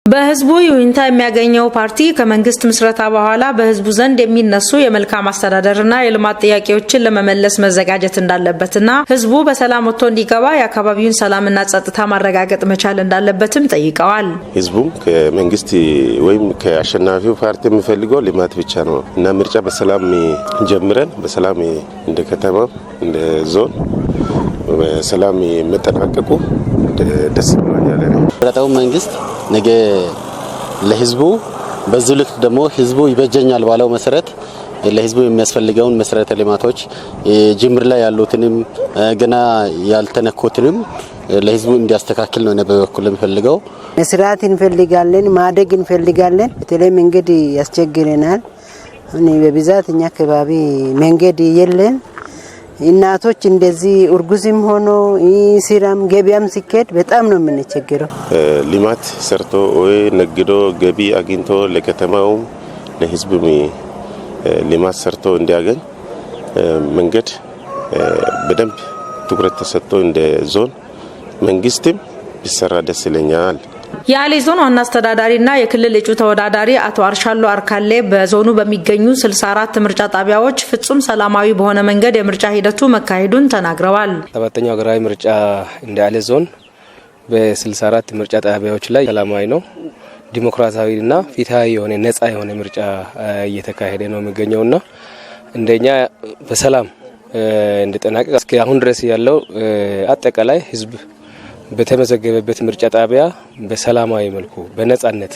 በህዝቡ ይሁንታ የሚያገኘው ፓርቲ ከመንግስት ምስረታ በኋላ በህዝቡ ዘንድ የሚነሱ የመልካም አስተዳደርና የልማት ጥያቄዎችን ለመመለስ መዘጋጀት እንዳለበትና ህዝቡ በሰላም ወጥቶ እንዲገባ የአካባቢውን ሰላምና ጸጥታ ማረጋገጥ መቻል እንዳለበትም ጠይቀዋል። ህዝቡ ከመንግስት ወይም ከአሸናፊው ፓርቲ የሚፈልገው ልማት ብቻ ነው እና ምርጫ በሰላም ጀምረን በሰላም እንደ ከተማ እንደ ዞን በሰላም መጠናቀቁ ደስ ብሎኛል። በጣም መንግስት ነገ ለህዝቡ በዝልክ ደግሞ ህዝቡ ይበጀኛል ባለው መሰረት ለህዝቡ የሚያስፈልገውን መሰረተ ልማቶች ጅምር ላይ ያሉትንም ገና ያልተነኮትንም ለህዝቡ እንዲያስተካክል ነው በበኩል የሚፈልገው። መስራት እንፈልጋለን፣ ማደግ እንፈልጋለን። በተለይ መንገድ ያስቸግረናል። እኔ በብዛት እኛ አካባቢ መንገድ የለም። እናቶች እንደዚህ እርጉዝም ሆኖ ሲራም ገቢያም ሲከድ በጣም ነው የምንቸገረው። ልማት ሰርቶ ወይ ነግዶ ገቢ አግኝቶ ለከተማው ለህዝብ ልማት ሰርቶ እንዲያገኝ መንገድ በደንብ ትኩረት ተሰጥቶ እንደ ዞን መንግስትም ቢሰራ ደስ ይለኛል። የአሌ ዞን ዋና አስተዳዳሪና የክልል እጩ ተወዳዳሪ አቶ አርሻሎ አርካሌ በዞኑ በሚገኙ 64 ምርጫ ጣቢያዎች ፍጹም ሰላማዊ በሆነ መንገድ የምርጫ ሂደቱ መካሄዱን ተናግረዋል። ሰባተኛው ሀገራዊ ምርጫ እንደ አሌ ዞን በ64 ምርጫ ጣቢያዎች ላይ ሰላማዊ ነው፣ ዲሞክራሲያዊና ፍትሃዊ የሆነ ነጻ የሆነ ምርጫ እየተካሄደ ነው የሚገኘውና እንደኛ በሰላም እንድጠናቀቅ እስከ አሁን ድረስ ያለው አጠቃላይ ህዝብ በተመዘገበበት ምርጫ ጣቢያ በሰላማዊ መልኩ በነጻነት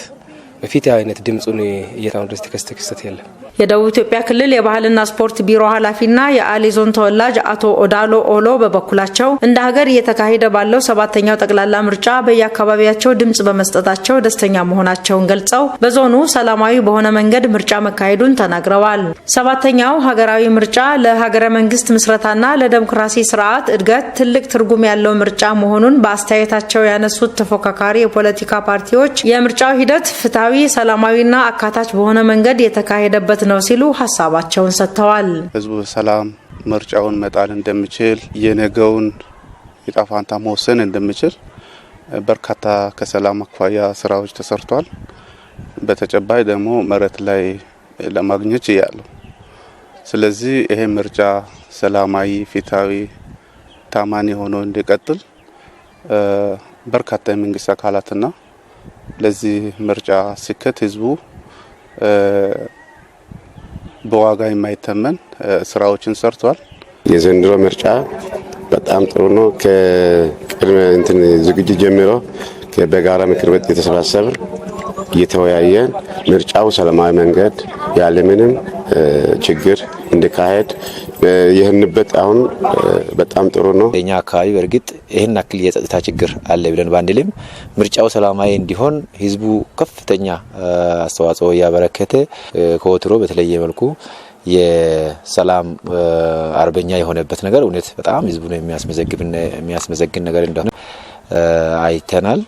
በፍትሃዊነት ድምጹን እየታወጀ ተከስተክስተት የለም። የደቡብ ኢትዮጵያ ክልል የባህልና ስፖርት ቢሮ ኃላፊና የአሌ ዞን ተወላጅ አቶ ኦዳሎ ኦሎ በበኩላቸው እንደ ሀገር እየተካሄደ ባለው ሰባተኛው ጠቅላላ ምርጫ በየአካባቢያቸው ድምጽ በመስጠታቸው ደስተኛ መሆናቸውን ገልጸው በዞኑ ሰላማዊ በሆነ መንገድ ምርጫ መካሄዱን ተናግረዋል። ሰባተኛው ሀገራዊ ምርጫ ለሀገረ መንግስት ምስረታና ለዲሞክራሲ ስርዓት እድገት ትልቅ ትርጉም ያለው ምርጫ መሆኑን በአስተያየታቸው ያነሱት ተፎካካሪ የፖለቲካ ፓርቲዎች የምርጫው ሂደት ፍትሃዊ፣ ሰላማዊና አካታች በሆነ መንገድ የተካሄደበት ነው ሲሉ ሐሳባቸውን ሰጥተዋል። ህዝቡ ሰላም ምርጫውን መጣል እንደሚችል የነገውን የጣፋንታ መወሰን እንደሚችል በርካታ ከሰላም አኳያ ስራዎች ተሰርቷል። በተጨባጭ ደግሞ መሬት ላይ ለማግኘት ያለው ስለዚህ ይሄ ምርጫ ሰላማዊ፣ ፍትሃዊ፣ ታማኒ ሆኖ እንዲቀጥል በርካታ የመንግስት አካላትና ለዚህ ምርጫ ስኬት ህዝቡ በዋጋ የማይተመን ስራዎችን ሰርቷል። የዘንድሮ ምርጫ በጣም ጥሩ ነው። ከቅድመ ዝግጅት ጀምሮ በጋራ ምክር ቤት የተሰባሰብን እየተወያየን ምርጫው ሰላማዊ መንገድ ያለምንም ችግር እንዲካሄድ ይህንበት አሁን በጣም ጥሩ ነው። የኛ አካባቢ በርግጥ ይሄን አክል የጸጥታ ችግር አለ ብለን ባንድልም ምርጫው ሰላማዊ እንዲሆን ህዝቡ ከፍተኛ አስተዋጽኦ ያበረከተ ከወትሮ በተለየ መልኩ የሰላም አርበኛ የሆነበት ነገር እውነት በጣም ህዝቡ ነው የሚያስመዘግን ነገር እንደሆነ አይተናል።